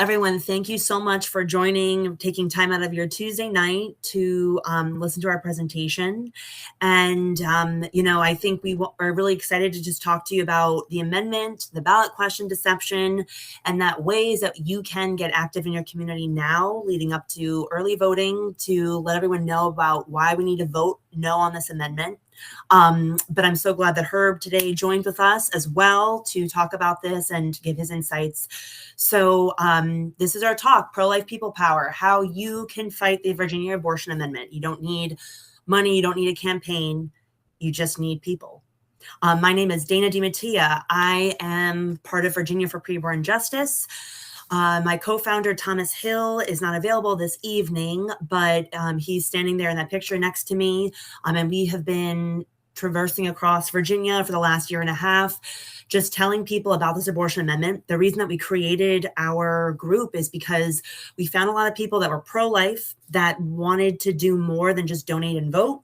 Everyone, thank you so much for joining, taking time out of your Tuesday night to listen to our presentation. And, I think we are really excited to just talk to you about the amendment, the ballot question deception, and that ways that you can get active in your community now, leading up to early voting, to let everyone know about why we need to vote no on this amendment. But I'm so glad that Herb today joined with us as well to talk about this and give his insights. So this is our talk, Pro-Life People Power, how you can fight the Virginia Abortion Amendment. You don't need money, you don't need a campaign, you just need people. My name is Dana DiMattia. I am part of Virginia for Preborn Justice. My co-founder, Thomas Hill, is not available this evening, but he's standing there in that picture next to me. And we have been traversing across Virginia for the last year and a half, just telling people about this abortion amendment. The reason that we created our group is because we found a lot of people that were pro-life that wanted to do more than just donate and vote.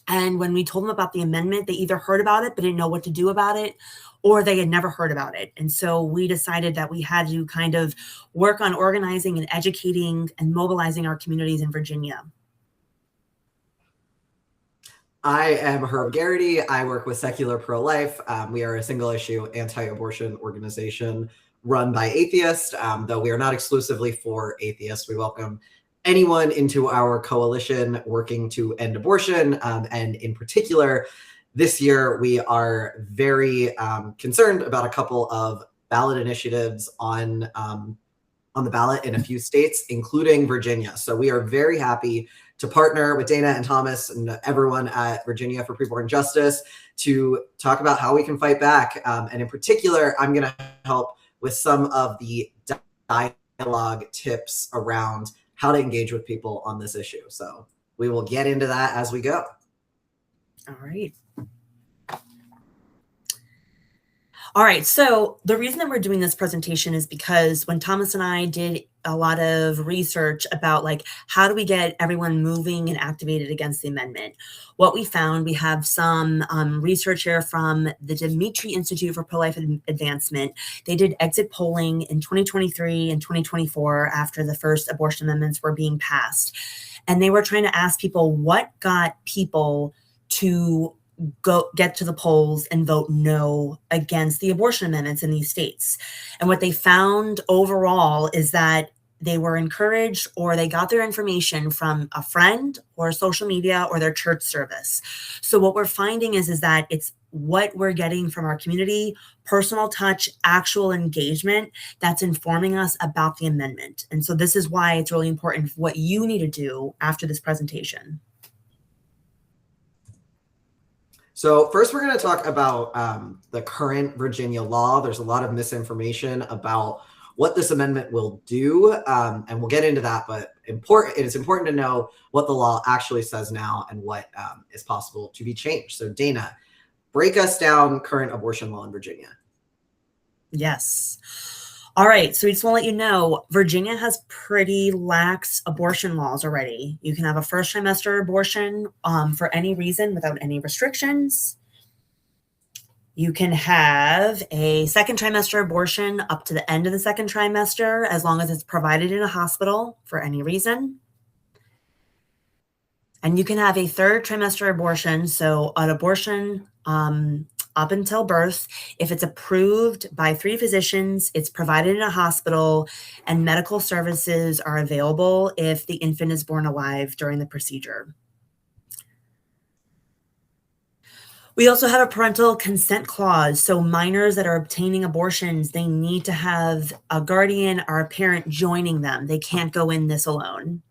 And when we told them about the amendment, they either heard about it but didn't know what to do about it, or they had never heard about it. And so we decided that we had to kind of work on organizing and educating and mobilizing our communities in Virginia. I am Herb Garrity. I work with Secular Pro-Life. We are a single-issue anti-abortion organization run by atheists, though we are not exclusively for atheists. We welcome anyone into our coalition working to end abortion. And in particular, this year, we are very concerned about a couple of ballot initiatives on the ballot in a few states, including Virginia. So we are very happy to partner with Dana and Thomas and everyone at Virginia for Preborn Justice to talk about how we can fight back. And in particular, I'm going to help with some of the dialogue tips around how to engage with people on this issue. So we will get into that as we go. All right. All right, so the reason that we're doing this presentation is because when Thomas and I did a lot of research about how do we get everyone moving and activated against the amendment, what we found, we have some research here from the Dimitri Institute for Pro-Life Advancement. They did exit polling in 2023 and 2024 after the first abortion amendments were being passed. And they were trying to ask people what got people to get to the polls and vote no against the abortion amendments in these states. And what they found overall is that they were encouraged, or they got their information from a friend or social media or their church service. So what we're finding is that it's what we're getting from our community, personal touch, actual engagement that's informing us about the amendment. And so this is why it's really important what you need to do after this presentation. So first, we're going to talk about the current Virginia law. There's a lot of misinformation about what this amendment will do, and we'll get into that. But it is important to know what the law actually says now and what is possible to be changed. So Dana, break us down current abortion law in Virginia. Yes. All right, so we just want to let you know, Virginia has pretty lax abortion laws already. You can have a first trimester abortion for any reason without any restrictions. You can have a second trimester abortion up to the end of the second trimester, as long as it's provided in a hospital for any reason. And you can have a third trimester abortion, so an abortion up until birth, if it's approved by 3 physicians, it's provided in a hospital, and medical services are available if the infant is born alive during the procedure. We also have a parental consent clause. So minors that are obtaining abortions, they need to have a guardian or a parent joining them. They can't go in this alone.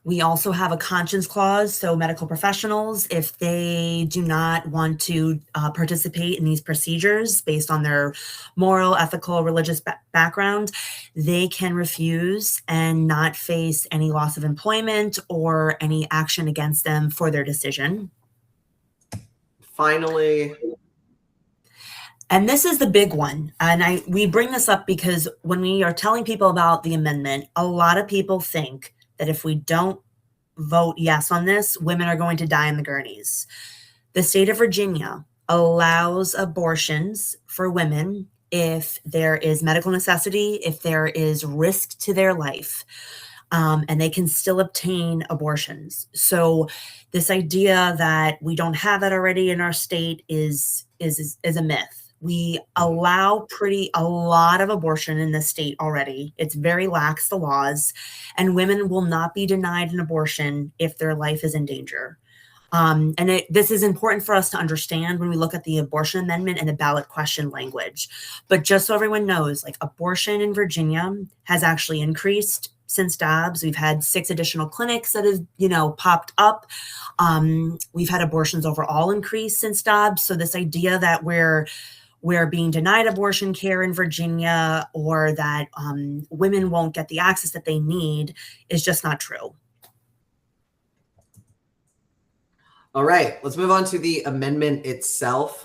We also have a conscience clause. So medical professionals, if they do not want to participate in these procedures based on their moral, ethical, religious background, they can refuse and not face any loss of employment or any action against them for their decision. Finally, and this is the big one. And we bring this up because when we are telling people about the amendment, a lot of people think that if we don't vote yes on this, women are going to die in the gurneys. The state of Virginia allows abortions for women if there is medical necessity, if there is risk to their life, and they can still obtain abortions. So this idea that we don't have that already in our state is a myth. We allow a lot of abortion in this state already. It's very lax, the laws, and women will not be denied an abortion if their life is in danger. This is important for us to understand when we look at the abortion amendment and the ballot question language. But just so everyone knows, like, abortion in Virginia has actually increased since Dobbs. We've had 6 additional clinics that have, popped up. We've had abortions overall increase since Dobbs. So this idea that we're being denied abortion care in Virginia, or that women won't get the access that they need, is just not true. All right, let's move on to the amendment itself.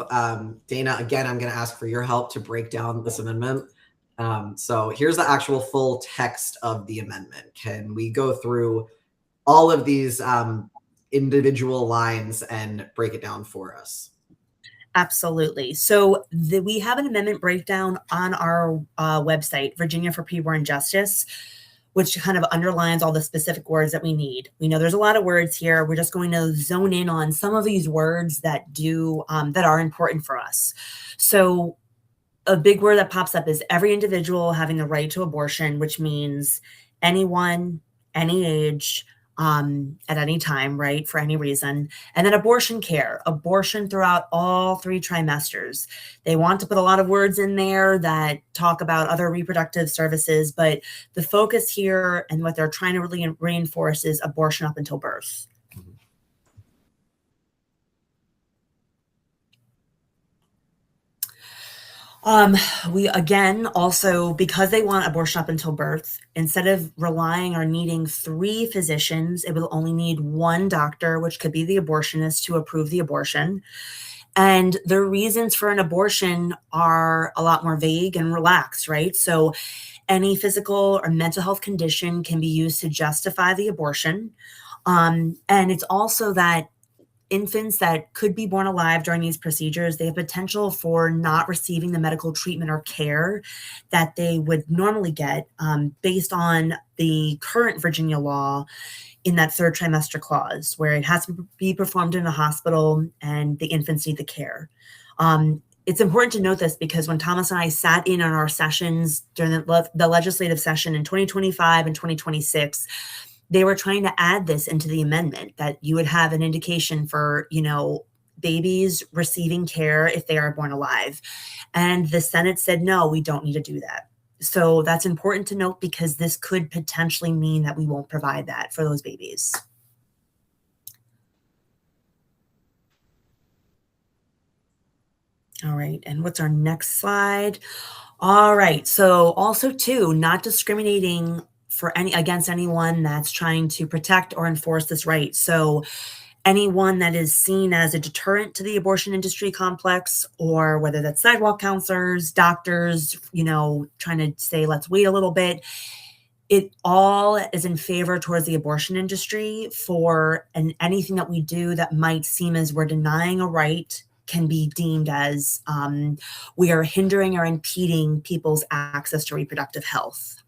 Dana, again, I'm going to ask for your help to break down this amendment. So here's the actual full text of the amendment. Can we go through all of these individual lines and break it down for us? Absolutely. So we have an amendment breakdown on our website, Virginia for Preborn Justice, which kind of underlines all the specific words that we need. We know there's a lot of words here. We're just going to zone in on some of these words that are important for us. So a big word that pops up is every individual having the right to abortion, which means anyone, any age, at any time, right, for any reason. And then abortion care, abortion throughout all 3 trimesters. They want to put a lot of words in there that talk about other reproductive services, but the focus here and what they're trying to really reinforce is abortion up until birth. We, again, also, because they want abortion up until birth, instead of relying or needing 3 physicians, it will only need 1 doctor, which could be the abortionist, to approve the abortion. And the reasons for an abortion are a lot more vague and relaxed, right? So any physical or mental health condition can be used to justify the abortion. And it's also that infants that could be born alive during these procedures, they have potential for not receiving the medical treatment or care that they would normally get based on the current Virginia law in that 3rd trimester clause, where it has to be performed in a hospital and the infants need the care. It's important to note this because when Thomas and I sat in on our sessions during the legislative session in 2025 and 2026, they were trying to add this into the amendment, that you would have an indication for, babies receiving care if they are born alive. And the Senate said, no, we don't need to do that. So that's important to note because this could potentially mean that we won't provide that for those babies. All right, and what's our next slide? All right, so also too, not discriminating against anyone that's trying to protect or enforce this right. So anyone that is seen as a deterrent to the abortion industry complex, or whether that's sidewalk counselors, doctors, trying to say, let's wait a little bit, it all is in favor towards the abortion industry and anything that we do that might seem as we're denying a right can be deemed as we are hindering or impeding people's access to reproductive health.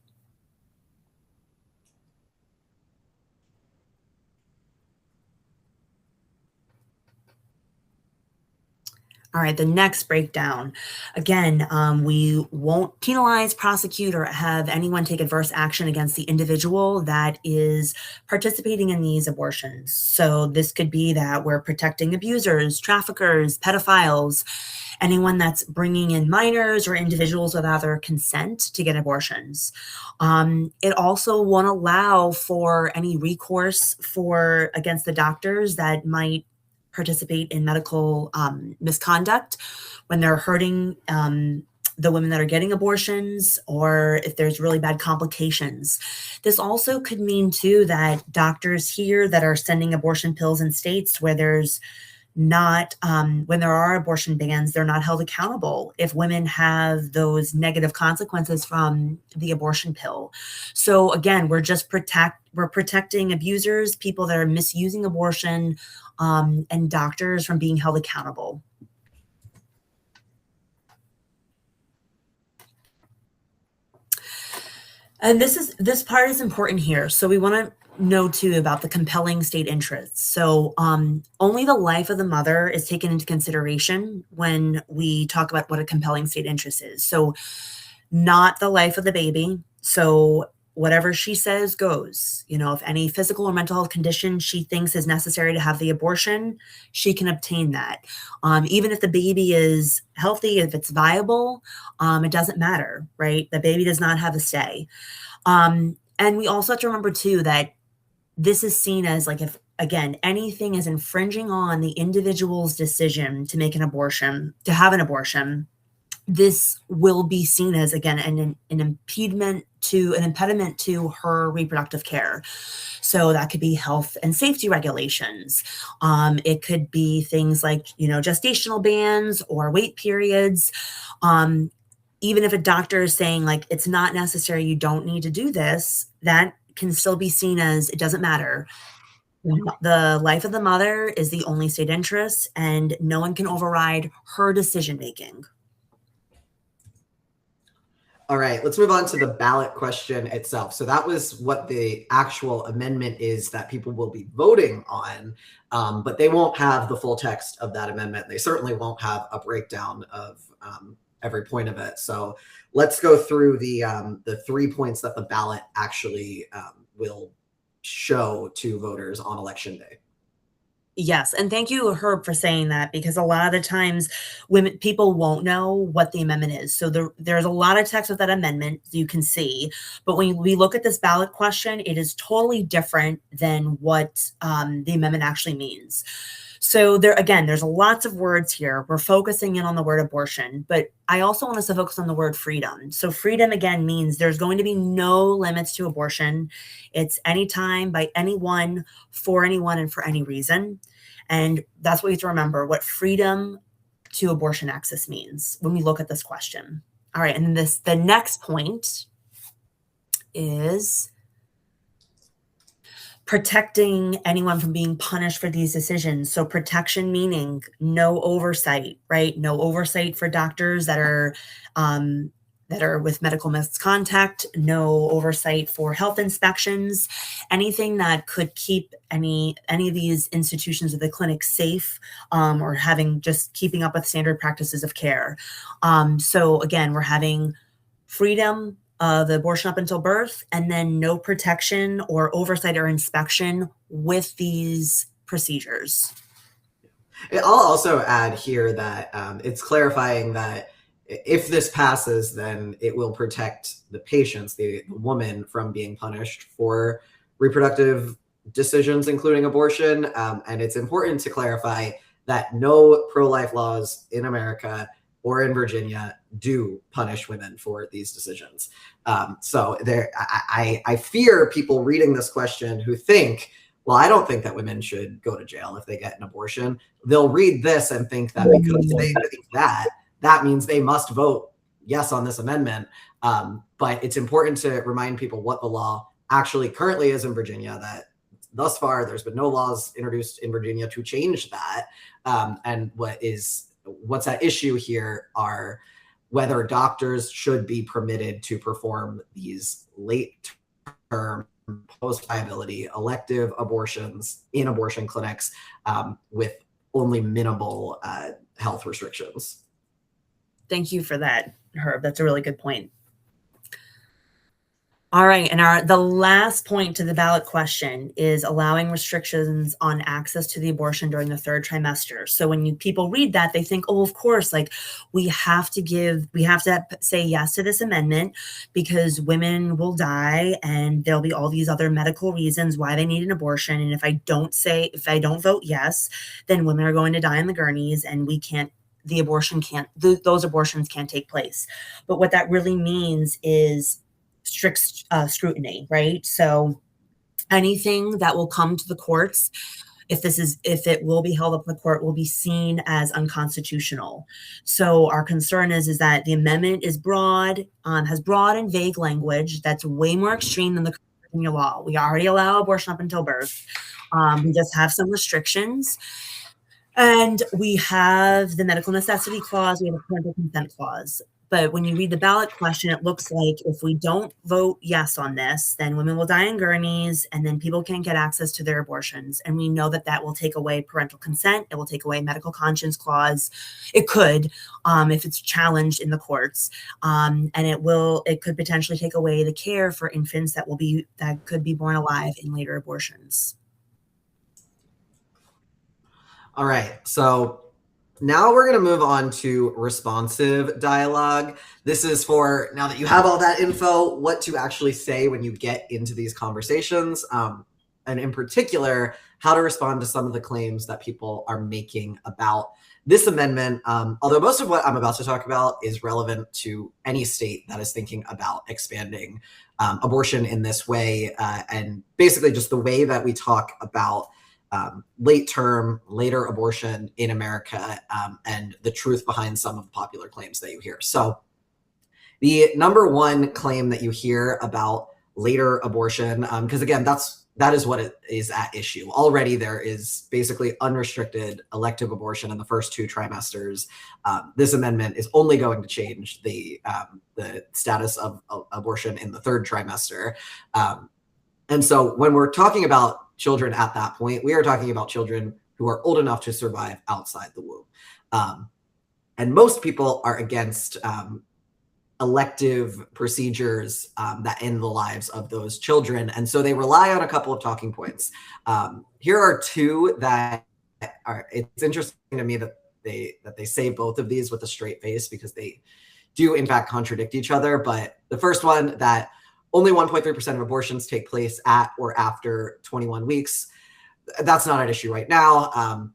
All right, the next breakdown. Again, we won't penalize, prosecute, or have anyone take adverse action against the individual that is participating in these abortions. So this could be that we're protecting abusers, traffickers, pedophiles, anyone that's bringing in minors or individuals without their consent to get abortions. It also won't allow for any recourse against the doctors that might participate in medical misconduct when they're hurting the women that are getting abortions, or if there's really bad complications. This also could mean too that doctors here that are sending abortion pills in states where there's not when there are abortion bans, they're not held accountable if women have those negative consequences from the abortion pill. So again, we're protecting abusers, people that are misusing abortion, and doctors from being held accountable. And this part is important here. So we want to know too about the compelling state interests. So only the life of the mother is taken into consideration when we talk about what a compelling state interest is. So not the life of the baby. So whatever she says goes. If any physical or mental health condition she thinks is necessary to have the abortion, she can obtain that. Even if the baby is healthy, if it's viable, it doesn't matter, right? The baby does not have a say. And we also have to remember too that this is seen as like, if again, anything is infringing on the individual's decision to make an abortion, to have an abortion, this will be seen as, again, an impediment to an impediment to her reproductive care. So that could be health and safety regulations. It could be things like, gestational bans or wait periods. Even if a doctor is saying like, it's not necessary, you don't need to do this, that can still be seen as it doesn't matter. The life of the mother is the only state interest, and no one can override her decision making. All right, let's move on to the ballot question itself. So that was what the actual amendment is that people will be voting on, but they won't have the full text of that amendment. They certainly won't have a breakdown of every point of it. So let's go through the 3 points that the ballot actually will show to voters on election day. Yes, and thank you, Herb, for saying that, because a lot of the times people won't know what the amendment is. So there's a lot of text with that amendment you can see, but when we look at this ballot question, it is totally different than what the amendment actually means. So there's lots of words here. We're focusing in on the word abortion, but I also want us to focus on the word freedom. So freedom, again, means there's going to be no limits to abortion. It's anytime, by anyone, for anyone, and for any reason. And that's what we have to remember, what freedom to abortion access means when we look at this question. All right, and the next point is protecting anyone from being punished for these decisions. So protection meaning no oversight, right? No oversight for doctors that are with medical misconduct, no oversight for health inspections, anything that could keep any of these institutions of the clinic safe, or keeping up with standard practices of care. So again, we're having freedom of abortion up until birth, and then no protection or oversight or inspection with these procedures. I'll also add here that it's clarifying that if this passes, then it will protect the patients, the woman, from being punished for reproductive decisions, including abortion. And it's important to clarify that no pro-life laws in America or in Virginia do punish women for these decisions. So I fear people reading this question who think, well, I don't think that women should go to jail if they get an abortion. They'll read this and think that because they think that means they must vote yes on this amendment. But it's important to remind people what the law actually currently is in Virginia, that thus far there's been no laws introduced in Virginia to change that. And what's at issue here are whether doctors should be permitted to perform these late-term, post-viability, elective abortions in abortion clinics with only minimal health restrictions. Thank you for that, Herb. That's a really good point. All right, and the last point to the ballot question is allowing restrictions on access to the abortion during the third trimester. So when people read that, they think, oh, of course, like we have to say yes to this amendment because women will die and there'll be all these other medical reasons why they need an abortion. And if I don't vote yes, then women are going to die in the gurneys and those abortions can't take place. But what that really means is strict scrutiny, right? So anything that will come to the courts if it will be held up in the court, will be seen as unconstitutional. So our concern is that the amendment is broad, has broad and vague language that's way more extreme than the Virginia law. We already allow abortion up until birth. We just have some restrictions. And we have the medical necessity clause, we have a parental consent clause. But when you read the ballot question, it looks like if we don't vote yes on this, then women will die in gurneys, and then people can't get access to their abortions. And we know that that will take away parental consent. It will take away medical conscience clause. It could, if it's challenged in the courts, and it could potentially take away the care for infants that could be born alive in later abortions. All right, so now we're going to move on to responsive dialogue. This is for, now that you have all that info, what to actually say when you get into these conversations, and in particular, how to respond to some of the claims that people are making about this amendment. Although most of what I'm about to talk about is relevant to any state that is thinking about expanding abortion in this way, and basically just the way that we talk about late term, later abortion in America, and the truth behind some of the popular claims that you hear. So the number one claim that you hear about later abortion, because again, that is what it is at issue. Already there is basically unrestricted elective abortion in the first 2 trimesters. This amendment is only going to change the status of abortion in the 3rd trimester. And so when we're talking about children at that point, we are talking about children who are old enough to survive outside the womb. And most people are against elective procedures that end the lives of those children. And so they rely on a couple of talking points. Here are 2 that are, it's interesting to me that they say both of these with a straight face, because they do in fact contradict each other. But the first one, that only 1.3% of abortions take place at or after 21 weeks. That's not an issue right now,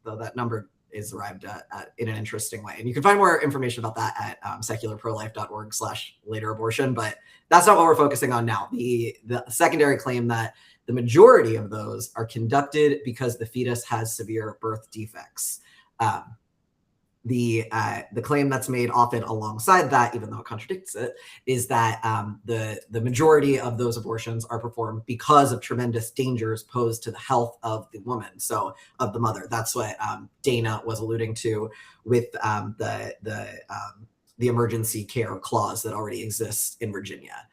though that number is arrived at in an interesting way. And you can find more information about that at secularprolife.org/later abortion, but that's not what we're focusing on now. The secondary claim that the majority of those are conducted because the fetus has severe birth defects. The claim that's made often alongside that, even though it contradicts it, is that the majority of those abortions are performed because of tremendous dangers posed to the health of the woman, so of the mother. That's what Dana was alluding to with the emergency care clause that already exists in Virginia.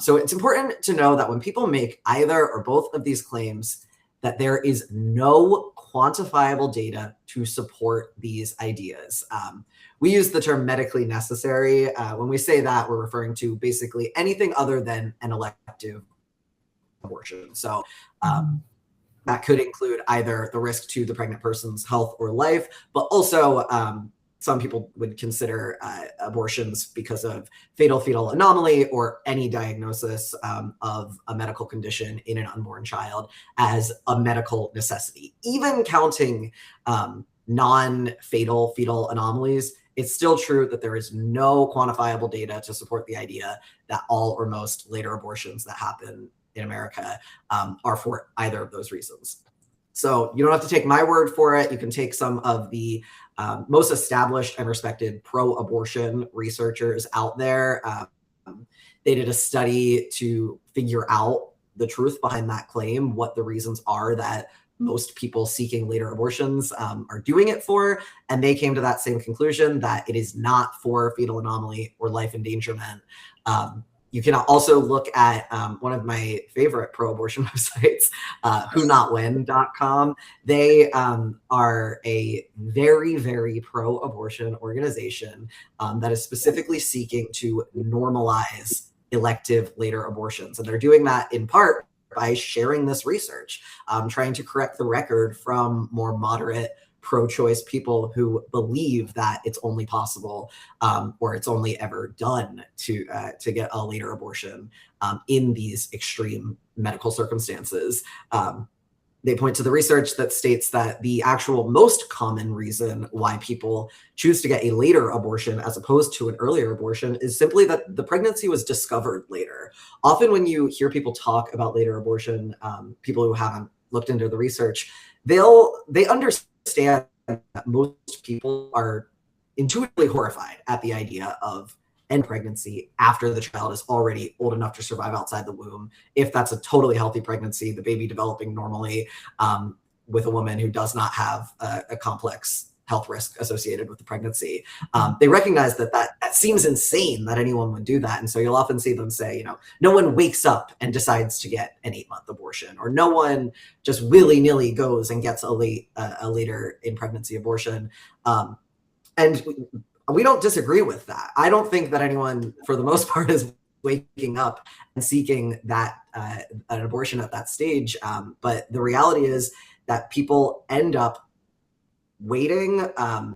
So it's important to know that when people make either or both of these claims, that there is no quantifiable data to support these ideas. We use the term medically necessary. When we say that, we're referring to basically anything other than an elective abortion. So that could include either the risk to the pregnant person's health or life, but also some people would consider abortions because of fatal fetal anomaly or any diagnosis of a medical condition in an unborn child as a medical necessity. Even counting non-fatal fetal anomalies, it's still true that there is no quantifiable data to support the idea that all or most later abortions that happen in America are for either of those reasons. So you don't have to take my word for it. You can take some of the most established and respected pro-abortion researchers out there. They did a study to figure out the truth behind that claim, what the reasons are that most people seeking later abortions are doing it for. And they came to that same conclusion, that it is not for fetal anomaly or life endangerment. You can also look at one of my favorite pro-abortion websites, whonotwhen.com. They are a very, very pro-abortion organization that is specifically seeking to normalize elective later abortions. And they're doing that in part by sharing this research, trying to correct the record from more moderate pro-choice people who believe that it's only possible or it's only ever done to get a later abortion in these extreme medical circumstances. They point to the research that states that the actual most common reason why people choose to get a later abortion as opposed to an earlier abortion is simply that the pregnancy was discovered later. Often when you hear people talk about later abortion, people who haven't looked into the research, they understand that most people are intuitively horrified at the idea of end pregnancy after the child is already old enough to survive outside the womb. If that's a totally healthy pregnancy, the baby developing normally, with a woman who does not have a complex health risk associated with the pregnancy. They recognize that seems insane that anyone would do that. And so you'll often see them say, no one wakes up and decides to get an 8-month abortion, or no one just willy-nilly goes and gets a later in pregnancy abortion. And we don't disagree with that. I don't think that anyone, for the most part, is waking up and seeking that an abortion at that stage. But the reality is that people end up waiting,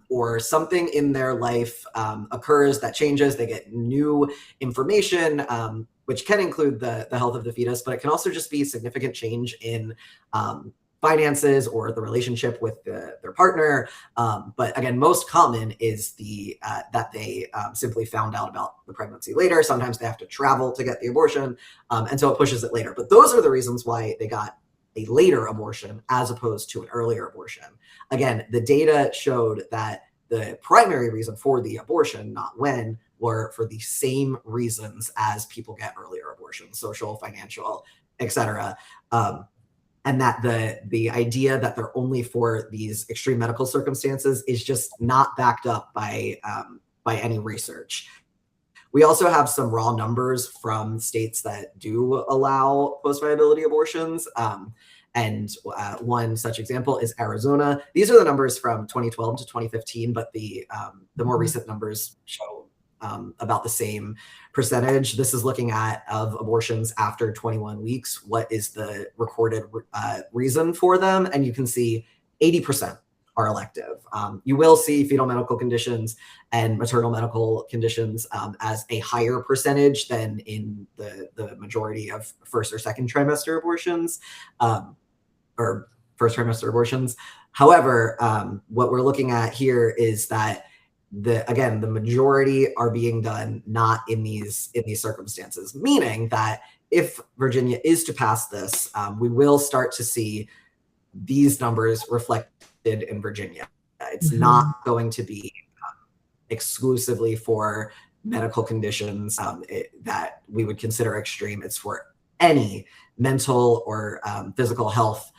or something in their life occurs that changes. They get new information, which can include the health of the fetus, but it can also just be significant change in finances or the relationship with their partner. But again, most common is that they simply found out about the pregnancy later. Sometimes they have to travel to get the abortion, and so it pushes it later. But those are the reasons why they got a later abortion as opposed to an earlier abortion. Again, the data showed that the primary reason for the abortion, not when, were for the same reasons as people get earlier abortions: social, financial, etc. And that the idea that they're only for these extreme medical circumstances is just not backed up by any research. We also have some raw numbers from states that do allow post-viability abortions. And one such example is Arizona. These are the numbers from 2012 to 2015, but the more recent numbers show about the same percentage. This is looking at of abortions after 21 weeks. What is the recorded reason for them? And you can see 80% are elective. You will see fetal medical conditions and maternal medical conditions as a higher percentage than in the majority of first or second trimester abortions, or first trimester abortions. However, what we're looking at here is that the majority are being done not in these circumstances, meaning that if Virginia is to pass this, we will start to see these numbers reflected in Virginia. It's not going to be exclusively for medical conditions that we would consider extreme. It's for any mental or physical health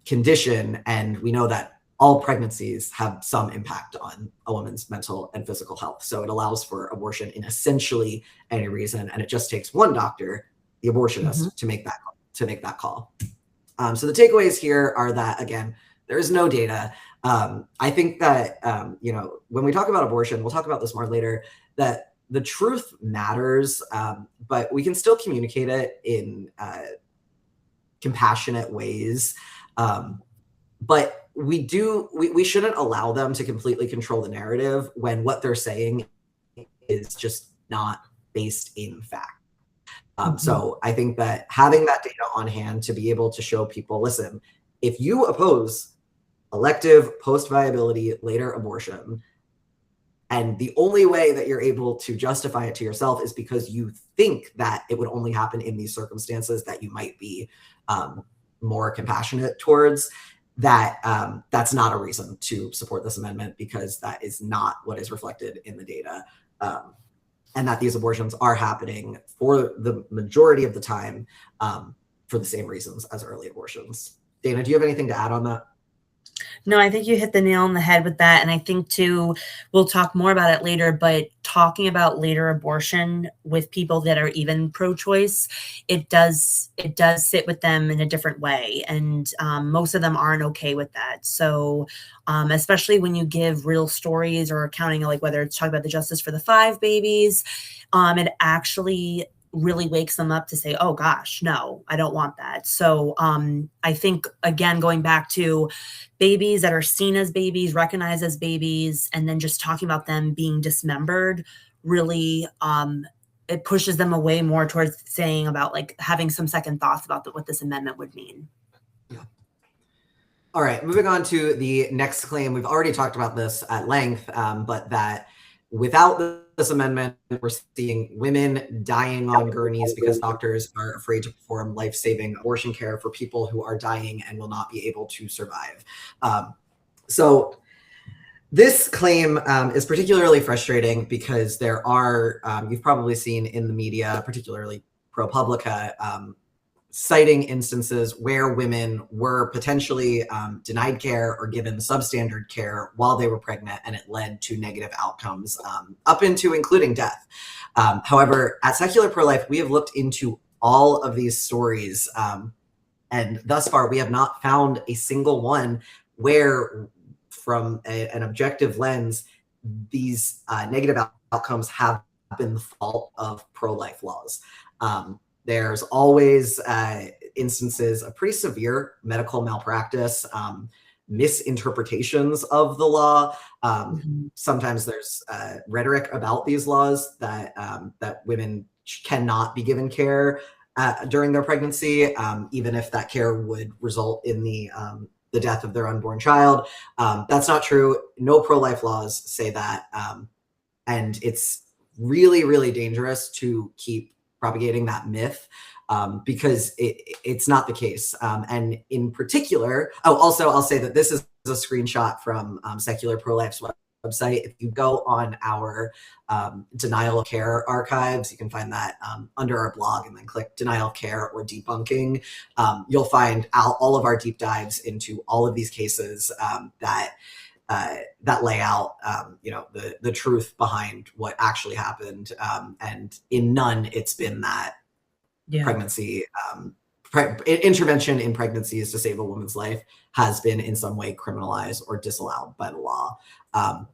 condition, and we know that all pregnancies have some impact on a woman's mental and physical health. So it allows for abortion in essentially any reason, and it just takes one doctor, the abortionist, to make that call. So the takeaways here are that, again, there is no data. I think that when we talk about abortion, we'll talk about this more later, that the truth matters, but we can still communicate it in compassionate ways. But we shouldn't allow them to completely control the narrative when what they're saying is just not based in fact. So I think that having that data on hand to be able to show people, listen, if you oppose elective post-viability later abortion, and the only way that you're able to justify it to yourself is because you think that it would only happen in these circumstances that you might be more compassionate towards, that's not a reason to support this amendment, because that is not what is reflected in the data. And that these abortions are happening for the majority of the time for the same reasons as early abortions. Dana, do you have anything to add on that? No, I think you hit the nail on the head with that. And I think too, we'll talk more about it later, but talking about later abortion with people that are even pro-choice, it does sit with them in a different way. And most of them aren't okay with that. So especially when you give real stories or accounting, like whether it's talking about the Justice for the 5 babies, it actually really wakes them up to say, oh gosh, no, I don't want that. So I think, again, going back to babies that are seen as babies, recognized as babies, and then just talking about them being dismembered, really it pushes them away more towards saying about like having some second thoughts about what this amendment would mean. Yeah. All right, moving on to the next claim. We've already talked about this at length, but that Without this amendment, we're seeing women dying on gurneys because doctors are afraid to perform life-saving abortion care for people who are dying and will not be able to survive. So this claim is particularly frustrating because there are, you've probably seen in the media, particularly ProPublica, citing instances where women were potentially denied care or given substandard care while they were pregnant, and it led to negative outcomes up into including death. However, at Secular Pro-Life, we have looked into all of these stories, and thus far we have not found a single one where, from an objective lens, these negative outcomes have been the fault of pro-life laws. There's always instances of pretty severe medical malpractice, misinterpretations of the law. Sometimes there's rhetoric about these laws that that women cannot be given care during their pregnancy, even if that care would result in the death of their unborn child. That's not true. No pro-life laws say that. And it's really, really dangerous to keep propagating that myth because it's not the case. And in particular, also I'll say that this is a screenshot from Secular Pro-Life's website. If you go on our denial of care archives, you can find that under our blog, and then click denial of care or debunking. You'll find all of our deep dives into all of these cases that lay out, the truth behind what actually happened. And in none, it's been that pregnancy, intervention in pregnancies to save a woman's life has been in some way criminalized or disallowed by the law.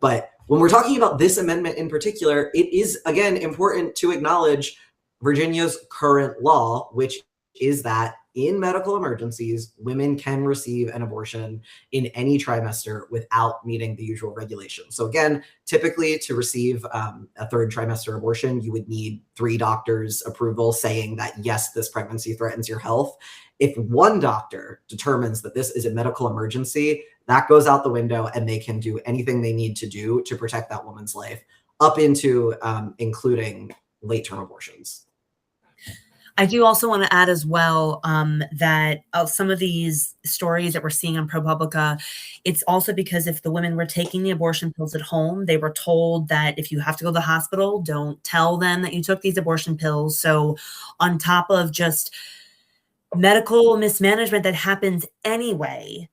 But when we're talking about this amendment in particular, it is, again, important to acknowledge Virginia's current law, which is that in medical emergencies, women can receive an abortion in any trimester without meeting the usual regulations. So again, typically to receive a third trimester abortion, you would need 3 doctors' approval saying that, yes, this pregnancy threatens your health. If one doctor determines that this is a medical emergency, that goes out the window, and they can do anything they need to do to protect that woman's life, up into including late-term abortions. I do also want to add as well that some of these stories that we're seeing on ProPublica, it's also because if the women were taking the abortion pills at home, they were told that if you have to go to the hospital, don't tell them that you took these abortion pills. So on top of just medical mismanagement that happens anyway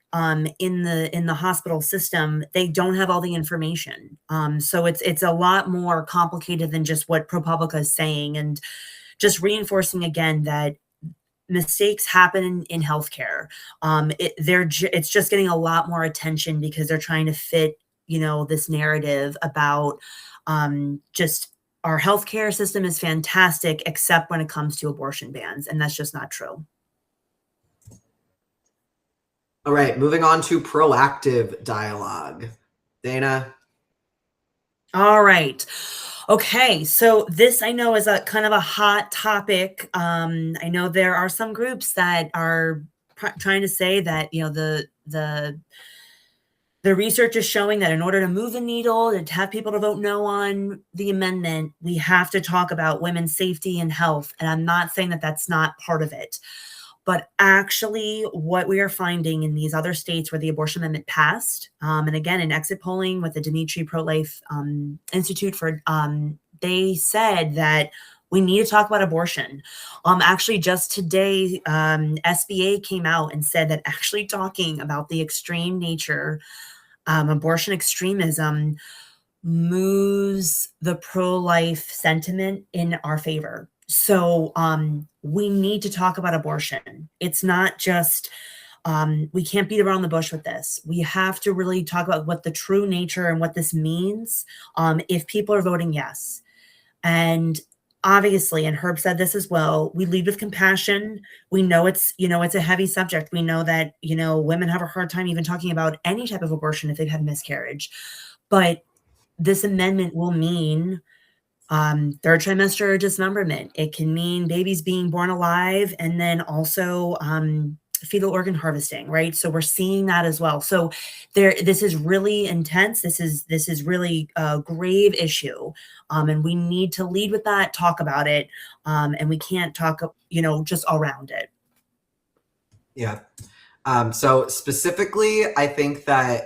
in the hospital system, they don't have all the information. So it's a lot more complicated than just what ProPublica is saying. And just reinforcing again that mistakes happen in healthcare. It's just getting a lot more attention because they're trying to fit, this narrative about just our healthcare system is fantastic, except when it comes to abortion bans, and that's just not true. All right, moving on to proactive dialogue. Dana. All right. Okay, so this I know is a kind of a hot topic. I know there are some groups that are trying to say that the research is showing that in order to move the needle and to have people to vote no on the amendment, we have to talk about women's safety and health. And I'm not saying that that's not part of it. But actually, what we are finding in these other states where the abortion amendment passed, and again, in exit polling with the Dimitri Pro-Life Institute they said that we need to talk about abortion. Actually, just today, SBA came out and said that actually talking about the extreme nature, abortion extremism, moves the pro-life sentiment in our favor. So we need to talk about abortion. It's not just, we can't beat around the bush with this. We have to really talk about what the true nature and what this means if people are voting yes. And obviously, and Herb said this as well, we lead with compassion. We know it's a heavy subject. We know that, women have a hard time even talking about any type of abortion if they've had miscarriage. But this amendment will mean third trimester dismemberment. It can mean babies being born alive, and then also fetal organ harvesting, right? So we're seeing that as well. So this is really intense. This is really a grave issue. And we need to lead with that, talk about it. And we can't talk, just around it. Yeah. So specifically, I think that,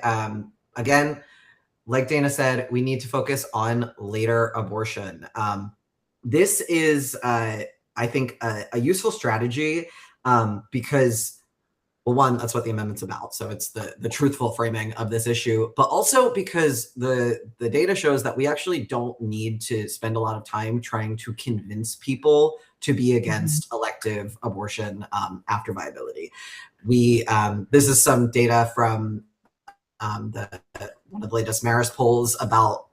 again, like Dana said, we need to focus on later abortion. This is, I think, a useful strategy because, well, one, that's what the amendment's about. So it's the truthful framing of this issue, but also because the data shows that we actually don't need to spend a lot of time trying to convince people to be against elective abortion after viability. This is some data from one of the latest Marist polls about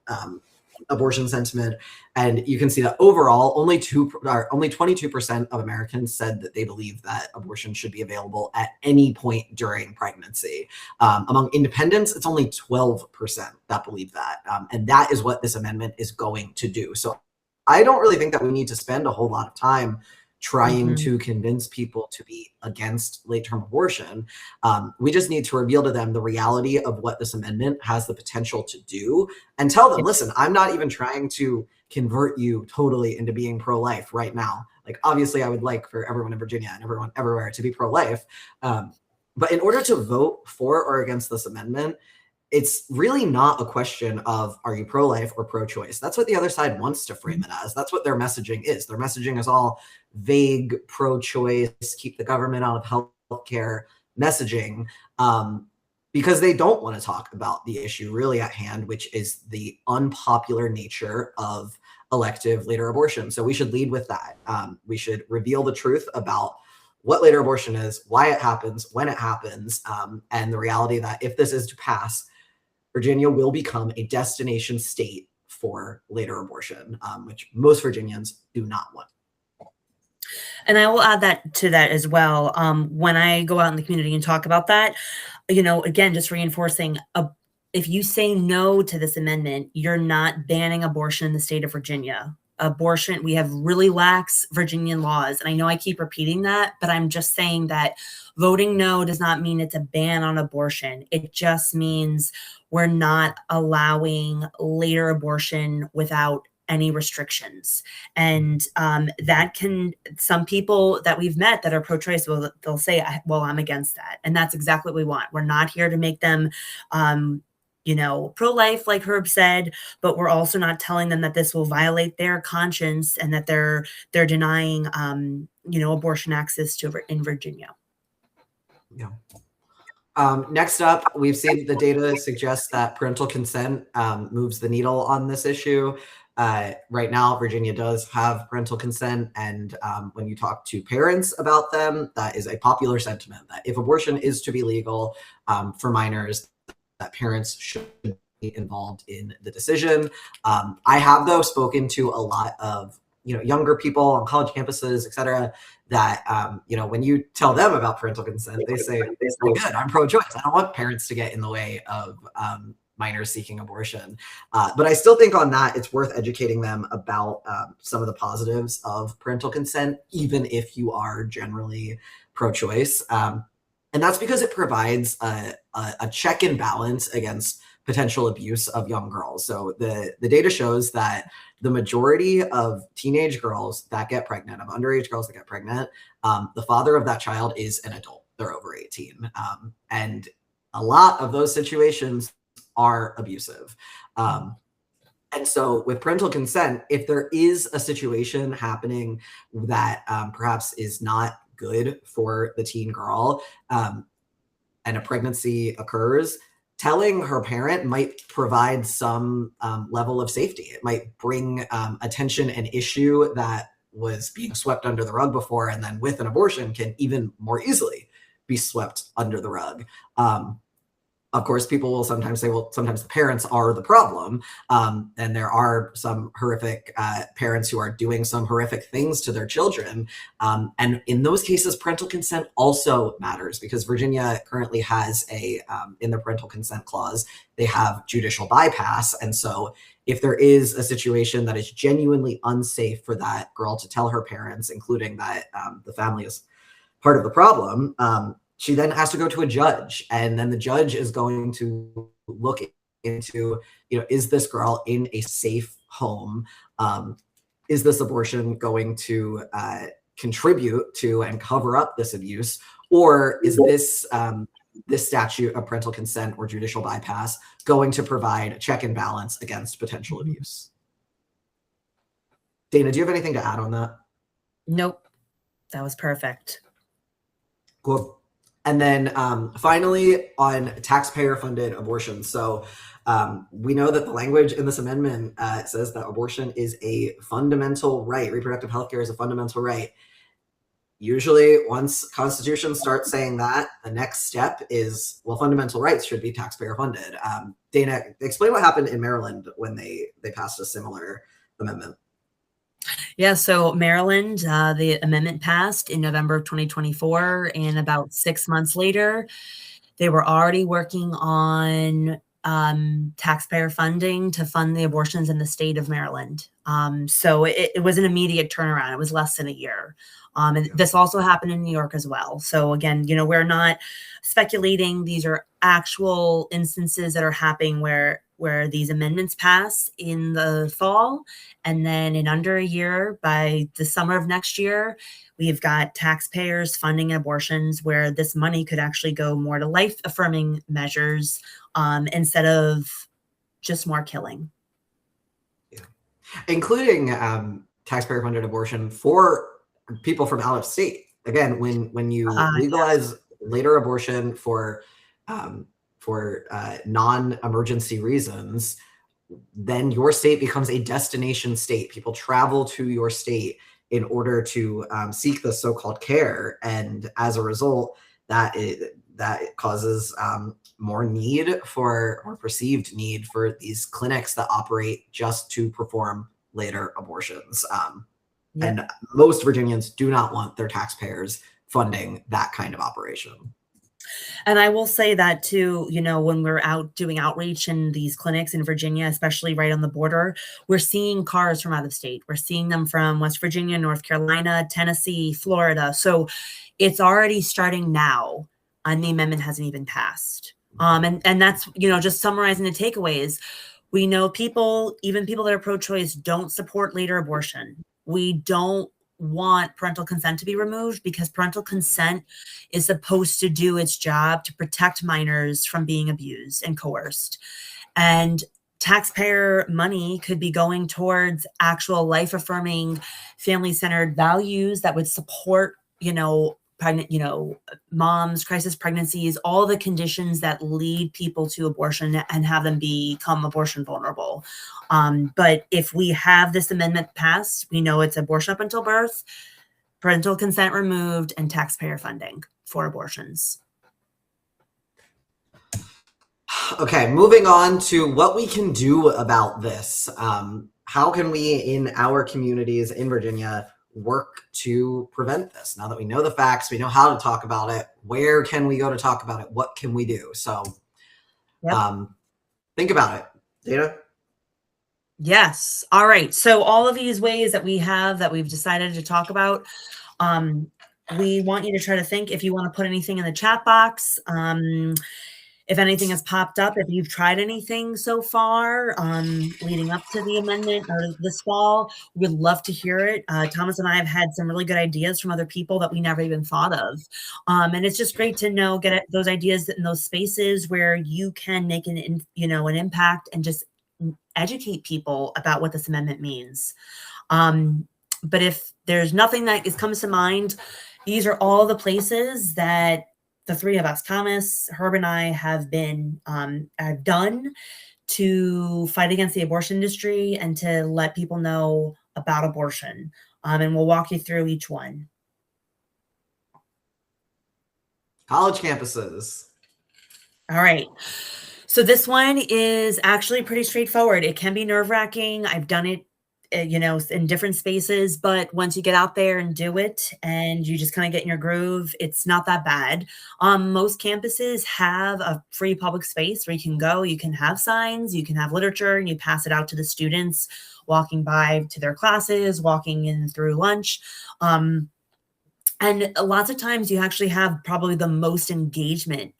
abortion sentiment, and you can see that overall only 22% of Americans said that they believe that abortion should be available at any point during pregnancy. Among independents, it's only 12% that believe that, and that is what this amendment is going to do. So I don't really think that we need to spend a whole lot of time trying to convince people to be against late-term abortion. We just need to reveal to them the reality of what this amendment has the potential to do and tell them, listen, I'm not even trying to convert you totally into being pro-life right now. Like, obviously, I would like for everyone in Virginia and everyone everywhere to be pro-life. But in order to vote for or against this amendment, it's really not a question of, are you pro-life or pro-choice? That's what the other side wants to frame it as. That's what their messaging is. Their messaging is all vague, pro-choice, keep the government out of healthcare messaging, because they don't want to talk about the issue really at hand, which is the unpopular nature of elective later abortion. So we should lead with that. We should reveal the truth about what later abortion is, why it happens, when it happens, and the reality that if this is to pass, Virginia will become a destination state for later abortion, which most Virginians do not want. And I will add that to that as well. When I go out in the community and talk about that, again, just reinforcing, if you say no to this amendment, you're not banning abortion in the state of Virginia. Abortion, we have really lax Virginian laws. And I know I keep repeating that, but I'm just saying that voting no does not mean it's a ban on abortion. It just means we're not allowing later abortion without any restrictions. And that some people that we've met that are pro-choice, they'll say, well, I'm against that. And that's exactly what we want. We're not here to make them pro-life, like Herb said, but we're also not telling them that this will violate their conscience and that they're denying, abortion access in Virginia. Yeah. Next up, we've seen the data suggests that parental consent moves the needle on this issue. Right now, Virginia does have parental consent, and when you talk to parents about them, that is a popular sentiment that if abortion is to be legal for minors, that parents should be involved in the decision. I have, though, spoken to a lot of younger people on college campuses, et cetera, that when you tell them about parental consent, they say, "Oh, good, I'm pro-choice. I don't want parents to get in the way of minors seeking abortion." But I still think on that, it's worth educating them about some of the positives of parental consent, even if you are generally pro-choice. And that's because it provides a check and balance against potential abuse of young girls. So the data shows that the majority of teenage girls that get pregnant, of underage girls that get pregnant, the father of that child is an adult. They're over 18. And a lot of those situations are abusive. And so with parental consent, if there is a situation happening that perhaps is not good for the teen girl and a pregnancy occurs, telling her parent might provide some level of safety. It might bring attention an issue that was being swept under the rug before, and then with an abortion can even more easily be swept under the rug. Of course, people will sometimes say, well, sometimes the parents are the problem. And there are some horrific parents who are doing some horrific things to their children. And in those cases, parental consent also matters, because Virginia currently has in the parental consent clause, they have judicial bypass. And so if there is a situation that is genuinely unsafe for that girl to tell her parents, including that the family is part of the problem, she then has to go to a judge, and then the judge is going to look into, is this girl in a safe home? Is this abortion going to contribute to and cover up this abuse, or is this statute of parental consent or judicial bypass going to provide a check and balance against potential abuse? Dana, do you have anything to add on that? Nope. That was perfect. Cool. And then finally, on taxpayer-funded abortion. So we know that the language in this amendment says that abortion is a fundamental right. Reproductive health care is a fundamental right. Usually, once constitutions start saying that, the next step is, well, fundamental rights should be taxpayer-funded. Dana, explain what happened in Maryland when they passed a similar amendment. Yeah, so Maryland, the amendment passed in November of 2024, and about 6 months later, they were already working on taxpayer funding to fund the abortions in the state of Maryland. So it was an immediate turnaround. It was less than a year. And this also happened in New York as well. So again, we're not speculating. These are actual instances that are happening where these amendments pass in the fall, and then in under a year, by the summer of next year, we've got taxpayers funding abortions where this money could actually go more to life-affirming measures instead of just more killing. Yeah. Including taxpayer-funded abortion for people from out of state. Again, when you legalize later abortion for non-emergency reasons, then your state becomes a destination state. People travel to your state in order to seek the so-called care, and as a result, that causes more need for, or perceived need for, these clinics that operate just to perform later abortions. And most Virginians do not want their taxpayers funding that kind of operation. And I will say that too, when we're out doing outreach in these clinics in Virginia, especially right on the border, we're seeing cars from out of state. We're seeing them from West Virginia, North Carolina, Tennessee, Florida. So it's already starting now, and the amendment hasn't even passed. And that's, just summarizing the takeaways. We know even people that are pro-choice, don't support later abortion. We don't want parental consent to be removed, because parental consent is supposed to do its job to protect minors from being abused and coerced. And taxpayer money could be going towards actual life-affirming, family-centered values that would support, pregnant, moms, crisis pregnancies, all the conditions that lead people to abortion and have them become abortion vulnerable. But if we have this amendment passed, we know it's abortion up until birth, parental consent removed, and taxpayer funding for abortions. Okay, moving on to what we can do about this. How can we in our communities in Virginia work to prevent this? Now that we know the facts, we know how to talk about it, where can we go to talk about it? What can we do? So think about it. Dana? Yes. All right. So all of these ways that we've decided to talk about, we want you to try to think if you want to put anything in the chat box. If anything has popped up, if you've tried anything so far leading up to the amendment or this fall, we'd love to hear it. Thomas and I have had some really good ideas from other people that we never even thought of. And it's just great to get those ideas in those spaces where you can make an impact and just educate people about what this amendment means. But if there's nothing that comes to mind, these are all the places that the three of us, Thomas, Herb, and I, have done to fight against the abortion industry and to let people know about abortion. And we'll walk you through each one. College campuses. All right. So this one is actually pretty straightforward. It can be nerve-wracking. I've done it in different spaces, but once you get out there and do it and you just kind of get in your groove, it's not that bad. Most campuses have a free public space where you can go, you can have signs, you can have literature, and you pass it out to the students walking by to their classes, walking in through lunch. And lots of times you actually have probably the most engagement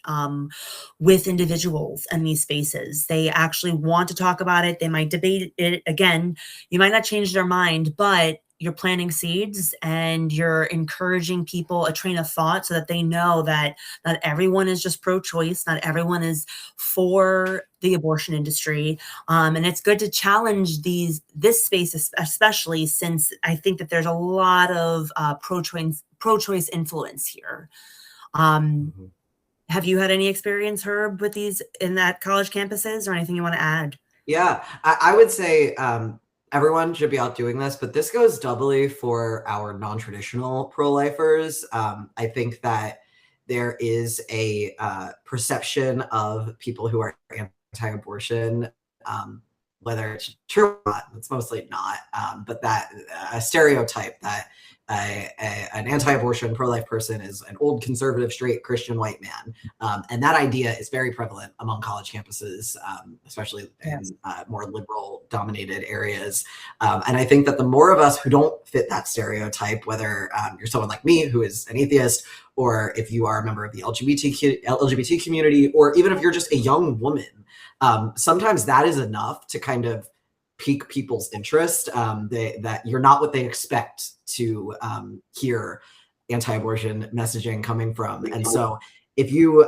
with individuals in these spaces. They actually want to talk about it. They might debate it again. You might not change their mind, but you're planting seeds and you're encouraging people a train of thought so that they know that not everyone is just pro-choice, not everyone is for the abortion industry. And it's good to challenge this space, especially since I think that there's a lot of pro-choice influence here. Mhm. Have you had any experience, Herb, with these in that college campuses, or anything you want to add? Yeah, I would say everyone should be out doing this, but this goes doubly for our non-traditional pro-lifers. I think that there is a perception of people who are anti-abortion, whether it's true or not, it's mostly not, but that a stereotype that an anti-abortion pro-life person is an old conservative straight Christian white man, and that idea is very prevalent among college campuses, especially Yes. in more liberal dominated areas. And I think that the more of us who don't fit that stereotype, whether you're someone like me who is an atheist, or if you are a member of the LGBT community, or even if you're just a young woman, sometimes that is enough to kind of pique people's interest. That you're not what they expect to hear anti-abortion messaging coming from. And so if you,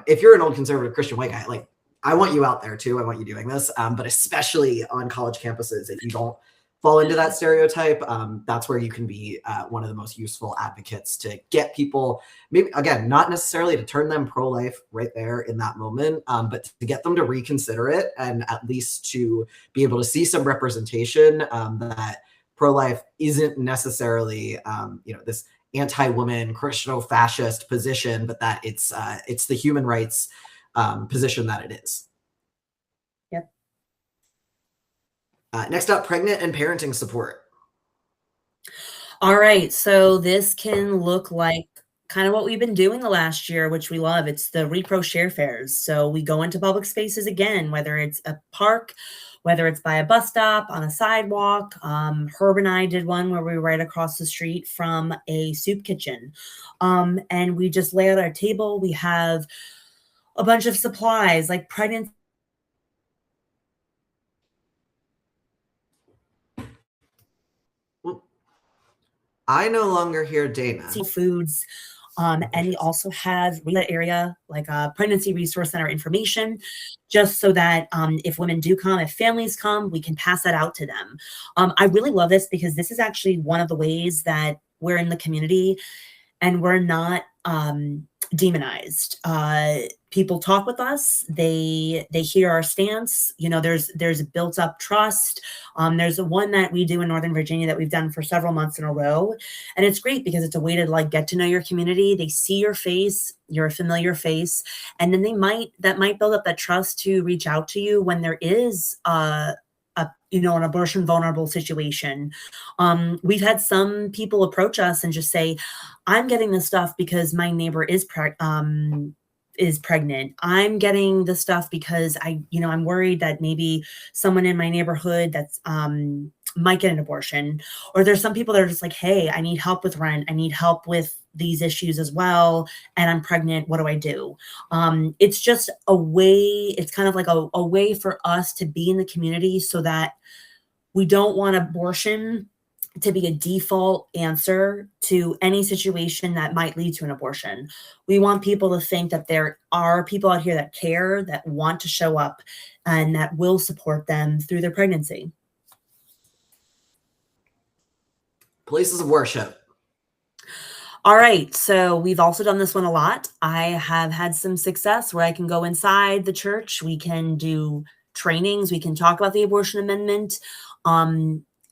if you're an old conservative Christian white guy, like, I want you out there too. I want you doing this, but especially on college campuses, if you don't fall into that stereotype, that's where you can be one of the most useful advocates to get people, maybe again, not necessarily to turn them pro-life right there in that moment, but to get them to reconsider it, and at least to be able to see some representation that pro-life isn't necessarily, this anti-woman Christiano-fascist position, but that it's the human rights position that it is. Yep. Next up, pregnant and parenting support. All right. So this can look like kind of what we've been doing the last year, which we love. It's the Repro Share Fairs. So we go into public spaces again, whether it's a park, whether it's by a bus stop, on a sidewalk. Herb and I did one where we were right across the street from a soup kitchen. And we just lay out our table. We have a bunch of supplies like pregnancy I no longer hear Dana. foods. And we also have that area like a pregnancy resource center information, just so that if women do come, if families come, we can pass that out to them. I really love this because this is actually one of the ways that we're in the community and we're not demonized. People talk with us. They hear our stance. There's a built up trust. There's one that we do in Northern Virginia that we've done for several months in a row, and it's great because it's a way to like get to know your community. They see your face, you're a familiar face, and then that might build up that trust to reach out to you when there is an abortion vulnerable situation. We've had some people approach us and just say, I'm getting this stuff because my neighbor is pregnant. I'm getting the stuff because I'm worried that maybe someone in my neighborhood that's might get an abortion. Or there's some people that are just like, hey, I need help with rent. I need help with these issues as well. And I'm pregnant. What do I do? It's just a way, it's kind of like a way for us to be in the community so that we don't want abortion to be a default answer to any situation that might lead to an abortion. We want people to think that there are people out here that care, that want to show up, and that will support them through their pregnancy. Places of worship. All right. So we've also done this one a lot. I have had some success where I can go inside the church. We can do trainings. We can talk about the abortion amendment.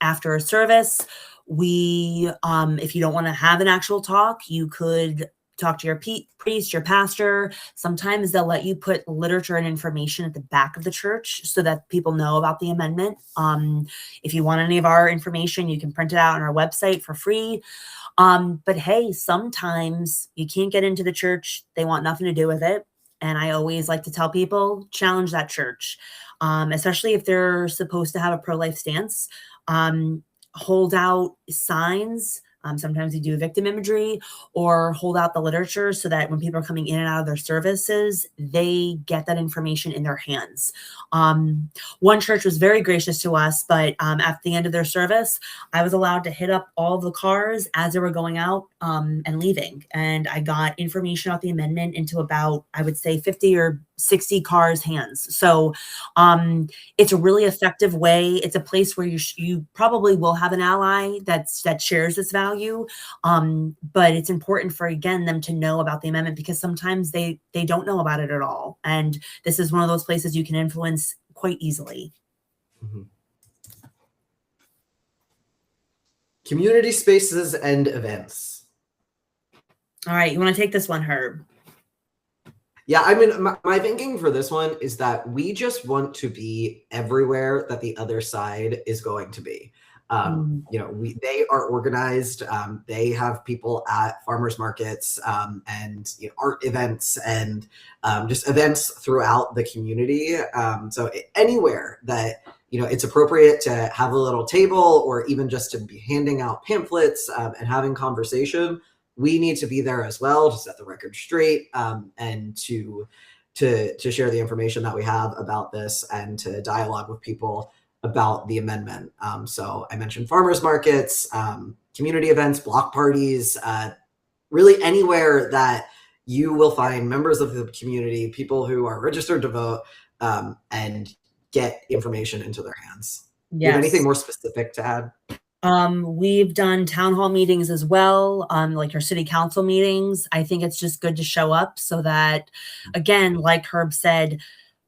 After a service, if you don't want to have an actual talk, you could talk to your priest, your pastor. Sometimes they'll let you put literature and information at the back of the church so that people know about the amendment. If you want any of our information, you can print it out on our website for free. But hey, sometimes you can't get into the church. They want nothing to do with it. And I always like to tell people, challenge that church, especially if they're supposed to have a pro-life stance. Hold out signs. Sometimes we do victim imagery or hold out the literature so that when people are coming in and out of their services, they get that information in their hands. One church was very gracious to us, but at the end of their service, I was allowed to hit up all of the cars as they were going out and leaving. And I got information about the amendment into about, I would say, 50 or 60 cars' hands. So it's a really effective way. It's a place where you probably will have an ally that shares this value. But it's important for, again, them to know about the amendment, because sometimes they don't know about it at all. And this is one of those places you can influence quite easily. Mm-hmm. Community spaces and events. All right, you want to take this one, Herb? Yeah, I mean, my thinking for this one is that we just want to be everywhere that the other side is going to be. You know, they are organized. They have people at farmers markets and art events and just events throughout the community. So anywhere that it's appropriate to have a little table, or even just to be handing out pamphlets and having conversation, we need to be there as well to set the record straight and to share the information that we have about this and to dialogue with people about the amendment. So I mentioned farmers markets, community events, block parties, really anywhere that you will find members of the community, people who are registered to vote, and get information into their hands. Yes. Do you have anything more specific to add? We've done town hall meetings as well, like your city council meetings. I think it's just good to show up so that, again, like Herb said,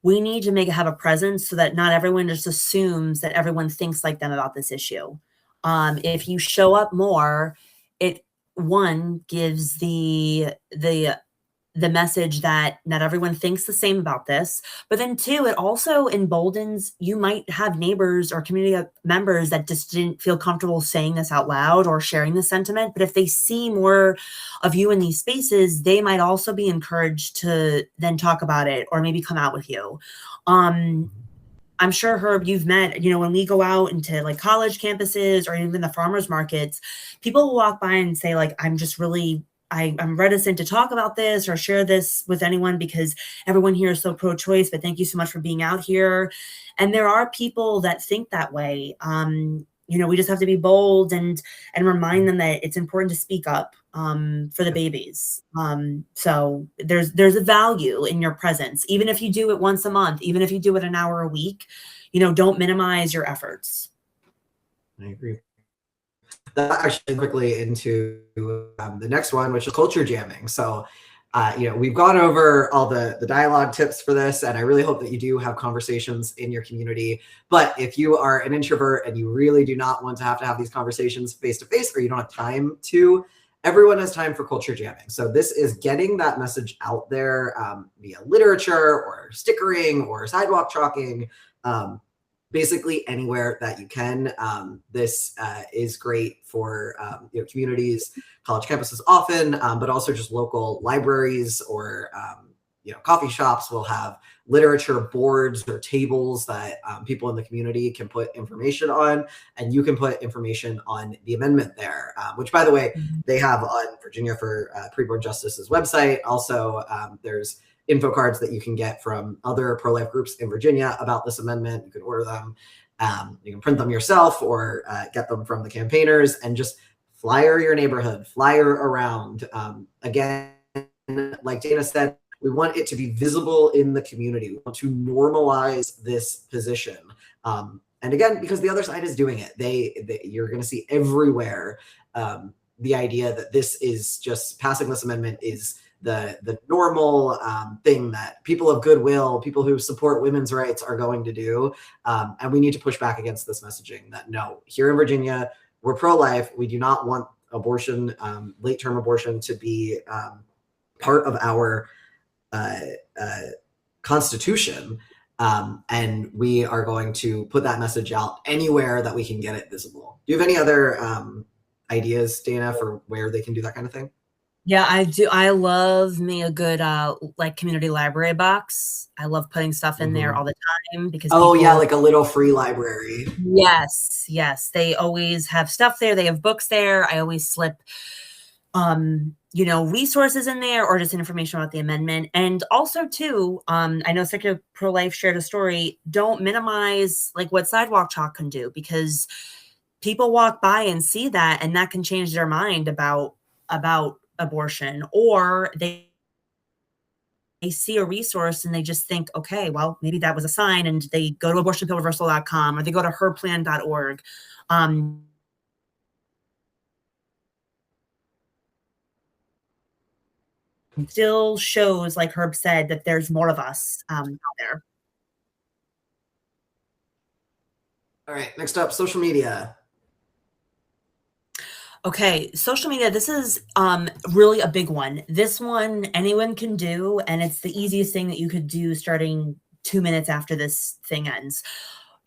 we need to have a presence so that not everyone just assumes that everyone thinks like them about this issue. If you show up more, it gives the message that not everyone thinks the same about this, but then two, it also emboldens, you might have neighbors or community members that just didn't feel comfortable saying this out loud or sharing the sentiment. But if they see more of you in these spaces, they might also be encouraged to then talk about it or maybe come out with you. I'm sure, Herb, you've met, when we go out into like college campuses or even the farmers markets, people will walk by and say like, I'm reticent to talk about this or share this with anyone because everyone here is so pro-choice, but thank you so much for being out here. And there are people that think that way. We just have to be bold and remind them that it's important to speak up for the babies. So there's a value in your presence, even if you do it once a month, even if you do it an hour a week, don't minimize your efforts. I agree. That actually quickly into the next one, which is culture jamming. So, we've gone over all the dialogue tips for this, and I really hope that you do have conversations in your community. But if you are an introvert and you really do not want to have these conversations face to face, or you don't have time to, everyone has time for culture jamming. So this is getting that message out there via literature or stickering or sidewalk chalking. Basically anywhere that you can. This is great for communities, college campuses often, but also just local libraries or coffee shops will have literature boards or tables that people in the community can put information on, and you can put information on the amendment there, which, by the way, they have on Virginia for Preborn Justice's website. Also, there's info cards that you can get from other pro-life groups in Virginia about this amendment. You can order them. You can print them yourself or get them from the campaigners and just flyer your neighborhood, flyer around. Again, like Dana said, we want it to be visible in the community. We want to normalize this position. And again, because the other side is doing it, you're going to see everywhere the idea that this is just passing this amendment is the normal thing that people of goodwill, people who support women's rights are going to do. And we need to push back against this messaging that no, here in Virginia, we're pro-life. We do not want abortion, late-term abortion, to be part of our Constitution. And we are going to put that message out anywhere that we can get it visible. Do you have any other ideas, Dana, for where they can do that kind of thing? Yeah, I do. I love me a good like community library box. I love putting stuff in there Mhm. all the time because Oh yeah, people, like a little free library. yes, yes, they always have stuff there. They have books there. I always slip resources in there or just information about the amendment. And also too, I know Secular Pro Life shared a story. Don't minimize like what Sidewalk Chalk can do, because people walk by and see that, and that can change their mind about abortion, or they see a resource and they just think, okay, well, maybe that was a sign, and they go to abortionpillreversal.com or they go to herplan.org. Um, Still shows, like Herb said, that there's more of us out there. All right, next up, social media. Okay, social media, this is really a big one. This one anyone can do, and it's the easiest thing that you could do starting 2 minutes after this thing ends.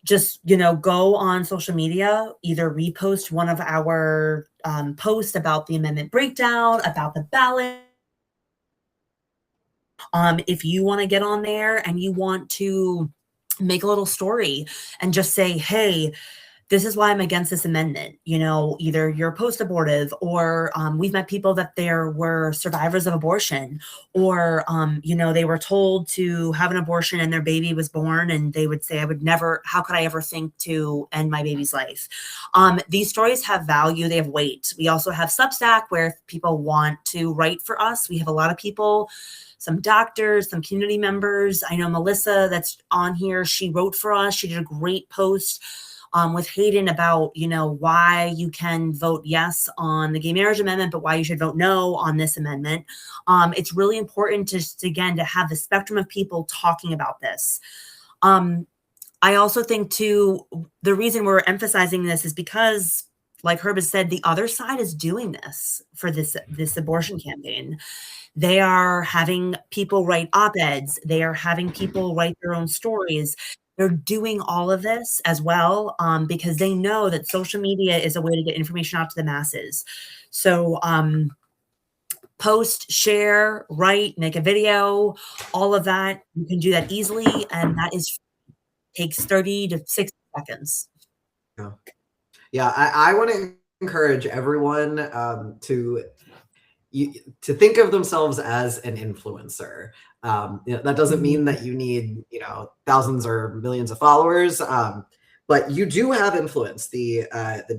Just, go on social media, either repost one of our posts about the amendment breakdown, about the ballot. If you want to get on there and you want to make a little story and just say, hey, this is why I'm against this amendment. Either you're post abortive, or we've met people that there were survivors of abortion, or, they were told to have an abortion and their baby was born, and they would say, how could I ever think to end my baby's life? These stories have value, they have weight. We also have Substack, where if people want to write for us, we have a lot of people, some doctors, some community members. I know Melissa that's on here, she wrote for us. She did a great post with Hayden about, why you can vote yes on the gay marriage amendment, but why you should vote no on this amendment. It's really important to have the spectrum of people talking about this. I also think too, the reason we're emphasizing this is because, like Herb has said, the other side is doing this for this abortion campaign. They are having people write op-eds. They are having people write their own stories. They're doing all of this as well, because they know that social media is a way to get information out to the masses. So post, share, write, make a video, all of that. You can do that easily, and takes 30 to 60 seconds. Yeah, yeah. I want to encourage everyone to think of themselves as an influencer. That doesn't mean that you need, thousands or millions of followers, but you do have influence. The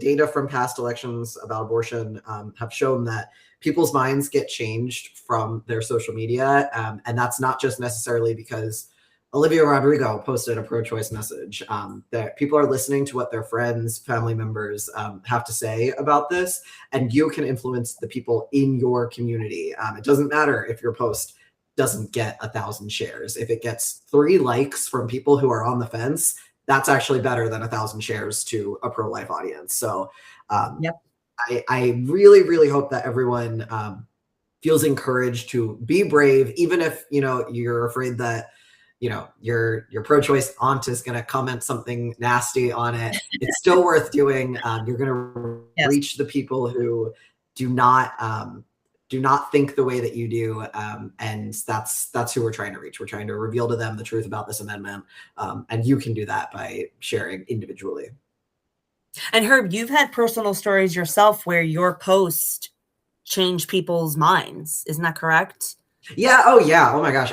data from past elections about abortion have shown that people's minds get changed from their social media, and that's not just necessarily because Olivia Rodrigo posted a pro-choice message. That people are listening to what their friends, family members have to say about this, and you can influence the people in your community. It doesn't matter if your post doesn't get 1,000 shares. If it gets 3 likes from people who are on the fence, that's actually better than 1,000 shares to a pro-life audience. So Yep. I really, really hope that everyone feels encouraged to be brave, even if you're afraid that your pro-choice aunt is going to comment something nasty on it. It's still worth doing. You're going to Yes. reach the people who do not think the way that you do, and that's who we're trying to reach. We're trying to reveal to them the truth about this amendment, and you can do that by sharing individually. And Herb, you've had personal stories yourself where your post changed people's minds. Isn't that correct? Yeah. Oh, yeah. Oh my gosh.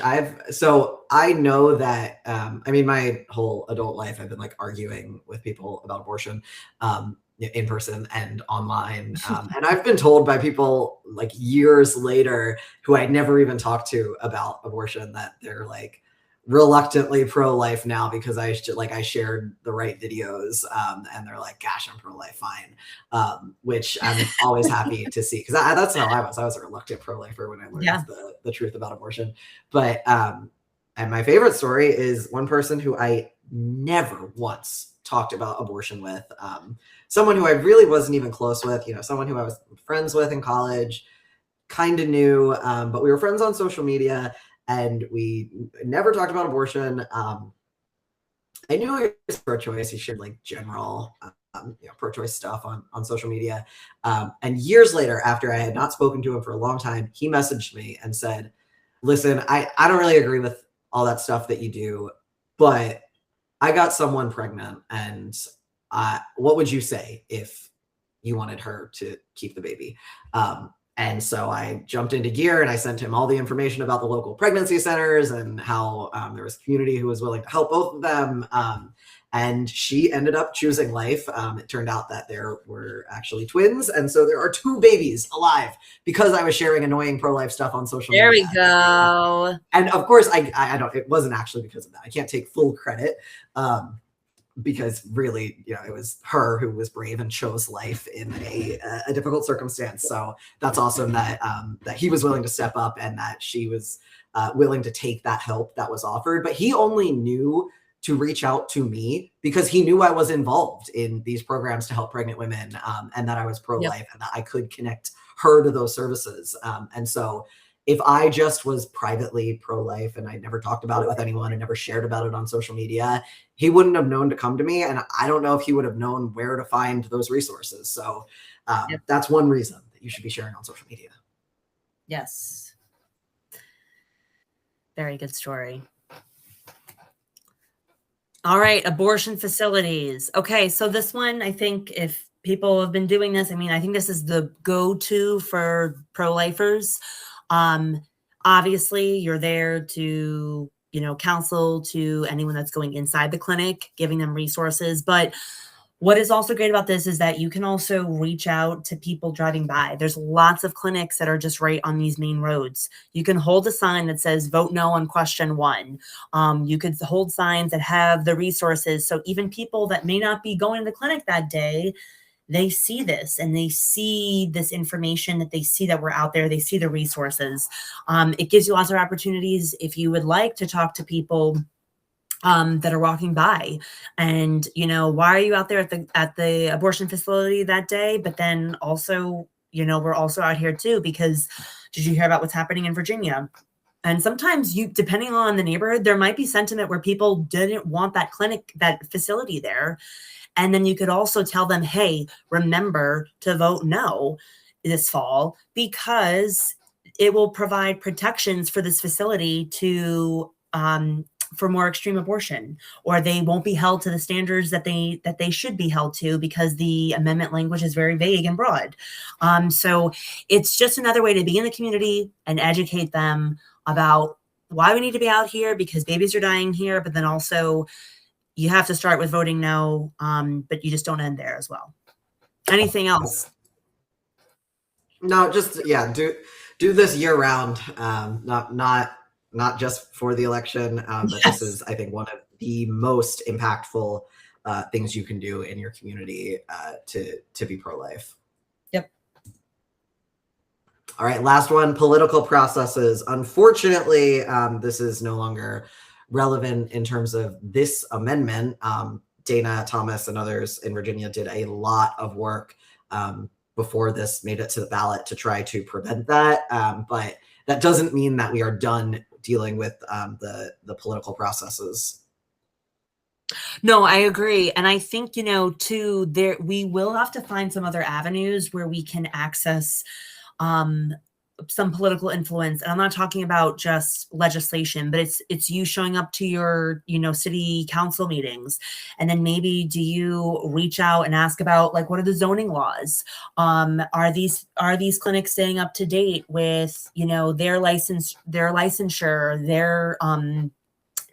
So I know that. My whole adult life, I've been like arguing with people about abortion, in person and online, and I've been told by people like years later who I never even talked to about abortion that they're like reluctantly pro-life now because I shared the right videos, and they're like, "Gosh, I'm pro-life, fine," which I'm always happy to see, because that's how I was. I was a reluctant pro-lifer when I learned Yeah. the truth about abortion. But and my favorite story is one person who I never once talked about abortion with, someone who I really wasn't even close with, someone who I was friends with in college, kind of knew, but we were friends on social media, and we never talked about abortion. I knew he was pro-choice. He shared like general, pro-choice stuff on social media. And years later, after I had not spoken to him for a long time, he messaged me and said, "Listen, I don't really agree with all that stuff that you do, but I got someone pregnant, and what would you say if you wanted her to keep the baby?" And so I jumped into gear and I sent him all the information about the local pregnancy centers and how there was a community who was willing to help both of them. And she ended up choosing life. It turned out that there were actually twins. And so there are 2 babies alive because I was sharing annoying pro-life stuff on social media. There we go. And of course, I don't, it wasn't actually because of that. I can't take full credit. Because really, it was her who was brave and chose life in a difficult circumstance. So that's awesome that he was willing to step up and that she was willing to take that help that was offered. But he only knew to reach out to me because he knew I was involved in these programs to help pregnant women, and that I was pro-life, and that I could connect her to those services. And so if I just was privately pro-life and I never talked about it with anyone and never shared about it on social media, he wouldn't have known to come to me. And I don't know if he would have known where to find those resources. So that's one reason that you should be sharing on social media. Yes. Very good story. All right. Abortion facilities. Okay. So this one, I think if people have been doing this, I think this is the go-to for pro-lifers. Obviously you're there to, counsel to anyone that's going inside the clinic, giving them resources. But what is also great about this is that you can also reach out to people driving by. There's lots of clinics that are just right on these main roads. You can hold a sign that says vote no on question 1. You could hold signs that have the resources. So even people that may not be going to the clinic that day, they see this and they see this information, that they see that we're out there. They see the resources. It gives you lots of opportunities if you would like to talk to people that are walking by and, why are you out there at the abortion facility that day? But then also, we're also out here too, because did you hear about what's happening in Virginia? And sometimes depending on the neighborhood, there might be sentiment where people didn't want that clinic, that facility there. And then you could also tell them, hey, remember to vote no this fall, because it will provide protections for this facility to for more extreme abortion, or they won't be held to the standards that they should be held to, because the amendment language is very vague and broad. So it's just another way to be in the community and educate them about why we need to be out here, because babies are dying here, but then also you have to start with voting no, but you just don't end there as well. Anything else? No, just, do this year round. Not just for the election, but this is, I think, one of the most impactful things you can do in your community to be pro-life. Yep. All right, last one, political processes. Unfortunately, this is no longer relevant in terms of this amendment. Dana Thomas and others in Virginia did a lot of work before this made it to the ballot to try to prevent that. But that doesn't mean that we are done dealing with the political processes. No, I agree. And I think, too, we will have to find some other avenues where we can access some political influence. And I'm not talking about just legislation, but it's you showing up to your, city council meetings. And then maybe do you reach out and ask about, like, what are the zoning laws? Are these clinics staying up to date with, their licensure,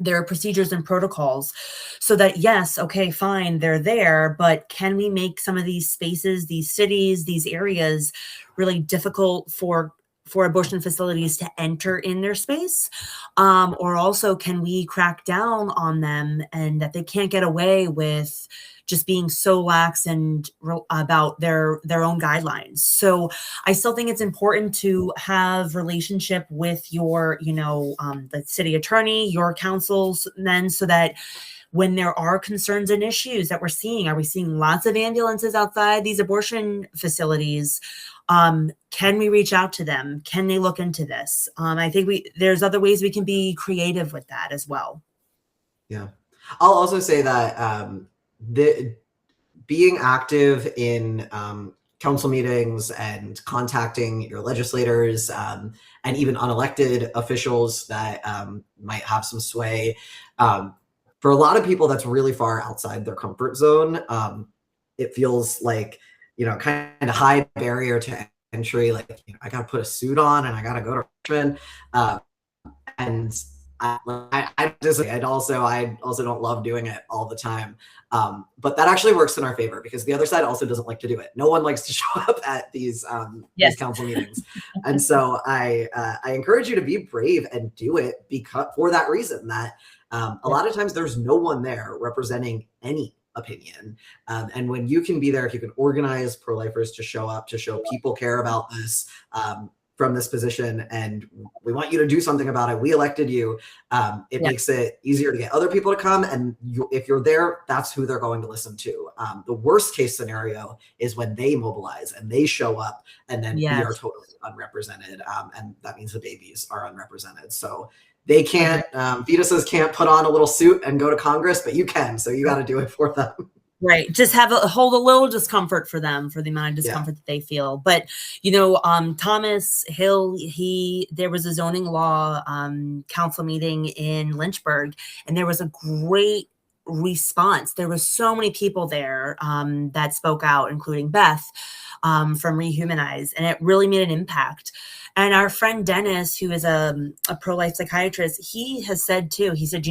their procedures and protocols, so that, yes, okay, fine, they're there, but can we make some of these spaces, these cities, these areas really difficult for abortion facilities to enter in their space? Or also, can we crack down on them and that they can't get away with just being so lax and about their own guidelines? So I still think it's important to have relationship with your, the city attorney, your councils, then, so that when there are concerns and issues that are we seeing lots of ambulances outside these abortion facilities? Can we reach out to them? Can they look into this? I think there's other ways we can be creative with that as well. Yeah. I'll also say that the being active in council meetings and contacting your legislators and even unelected officials that might have some sway. For a lot of people, that's really far outside their comfort zone. It feels like, kind of high barrier to entry. Like, I got to put a suit on and I got to go to Richmond. And I also don't love doing it all the time. But that actually works in our favor because the other side also doesn't like to do it. No one likes to show up at these council meetings. And so I encourage you to be brave and do it because for that reason that a lot of times there's no one there representing any opinion. And when you can be there, if you can organize pro-lifers to show up, to show people care about this, from this position, and we want you to do something about it. We elected you. It makes it easier to get other people to come. And if you're there, that's who they're going to listen to. The worst case scenario is when they mobilize and they show up and then we are totally unrepresented. And that means the babies are unrepresented. So they can't, fetuses can't put on a little suit and go to Congress, but you can. So you got to do it for them. Right. Just hold a little discomfort for them, for the amount of discomfort that they feel. But, Thomas Hill, there was a zoning law council meeting in Lynchburg, and there was a great response. There was so many people there that spoke out, including Beth from Rehumanize, and it really made an impact. And our friend Dennis, who is a pro-life psychiatrist, he has said too, he said,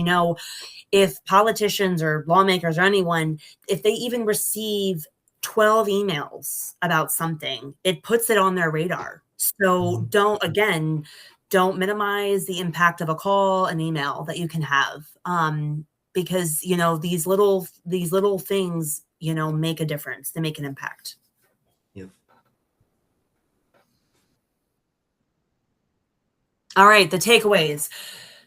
if politicians or lawmakers or anyone, if they even receive 12 emails about something, it puts it on their radar. So don't minimize the impact of a call, an email that you can have. Because, these little things, make a difference. They make an impact. Yeah. All right. The takeaways.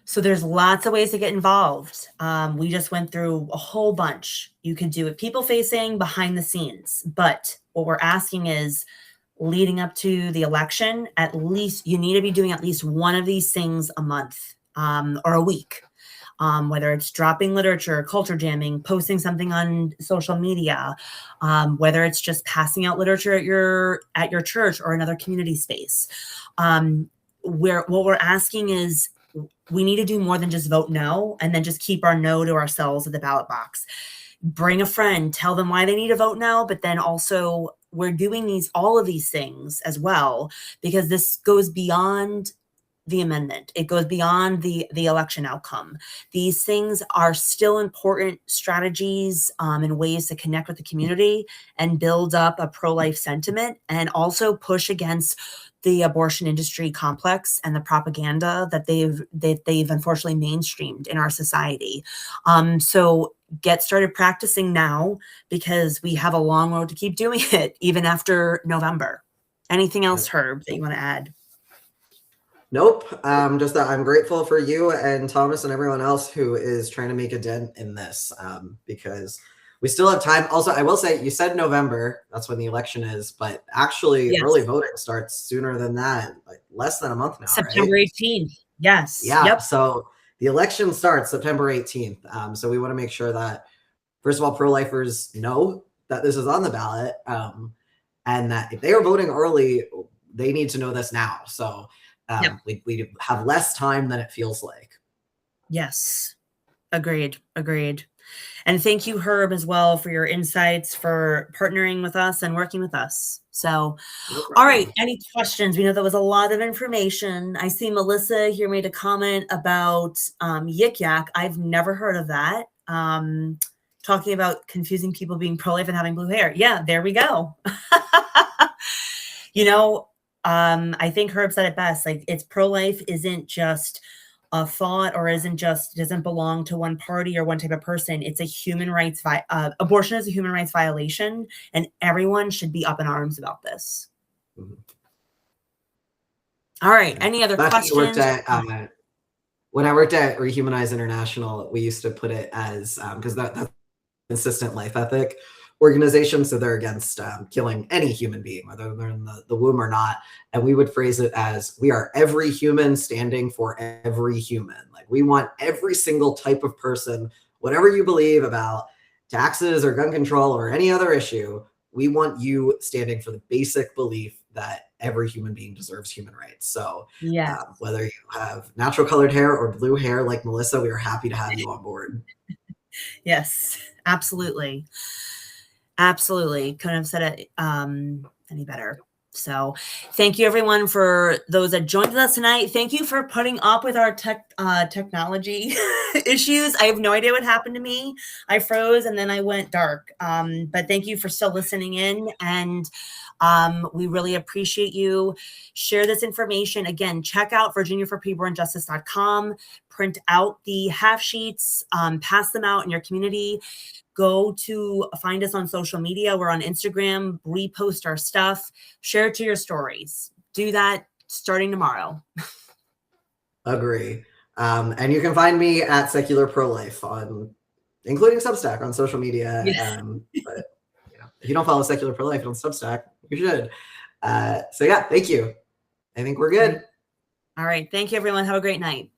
So there's lots of ways to get involved. We just went through a whole bunch. You could do it people facing, behind the scenes. But what we're asking is, leading up to the election, at least you need to be doing at least one of these things a month or a week. Whether it's dropping literature, culture jamming, posting something on social media, whether it's just passing out literature at your church or another community space. What we're asking is, we need to do more than just vote no and then just keep our no to ourselves at the ballot box. Bring a friend, tell them why they need to vote no, but then also we're doing all of these things as well, because this goes beyond the amendment. It goes beyond the election outcome. These things are still important strategies and ways to connect with the community and build up a pro-life sentiment, and also push against the abortion industry complex and the propaganda that they've unfortunately mainstreamed in our society. So get started practicing now, because we have a long road to keep doing it, even after November. Anything else, Herb, that you want to add? Nope. Just that I'm grateful for you and Thomas and everyone else who is trying to make a dent in this, because we still have time. Also, I will say, you said November, that's when the election is, but actually early voting starts sooner than that, like less than a month now. September 18th. Yes. Yeah. Yep. So the election starts September 18th. So we want to make sure that, first of all, pro-lifers know that this is on the ballot, and that if they are voting early, they need to know this now. So we have less time than it feels like. Yes. Agreed. And thank you, Herb, as well, for your insights, for partnering with us and working with us. So, all right. Any questions? We know that was a lot of information. I see Melissa here made a comment about Yik Yak. I've never heard of that. Talking about confusing people being pro-life and having blue hair. Yeah, there we go. I think Herb said it best. Like, it's pro-life isn't just a thought, or doesn't belong to one party or one type of person. It's a human rights, abortion is a human rights violation, and everyone should be up in arms about this. Mm-hmm. All right. Any other questions? When I worked at Rehumanize International, we used to put it as, because that's consistent life ethic organization. So they're against killing any human being, whether they're in the womb or not. And we would phrase it as, we are every human standing for every human. Like, we want every single type of person whatever you believe about taxes or gun control or any other issue, we want you standing for the basic belief that every human being deserves human rights. So Yes. whether you have natural colored hair or blue hair like Melissa, we are happy to have you on board. Yes, absolutely. Absolutely. Couldn't have said it any better. So thank you everyone for those that joined us tonight. Thank you for putting up with our technology issues. I have no idea what happened to me. I froze and then I went dark. But thank you for still listening in, and we really appreciate you. Share this information. Again, check out virginiaforprebornjustice.com, print out the half sheets, pass them out in your community. Go to find us on social media. We're on Instagram. Repost our stuff. Share it to your stories. Do that starting tomorrow. Agree. And you can find me at Secular Pro-Life on, including Substack, on social media. Yes. But if you don't follow Secular Pro-Life on Substack, you should. So yeah, thank you. I think we're good. All right. Thank you, everyone. Have a great night.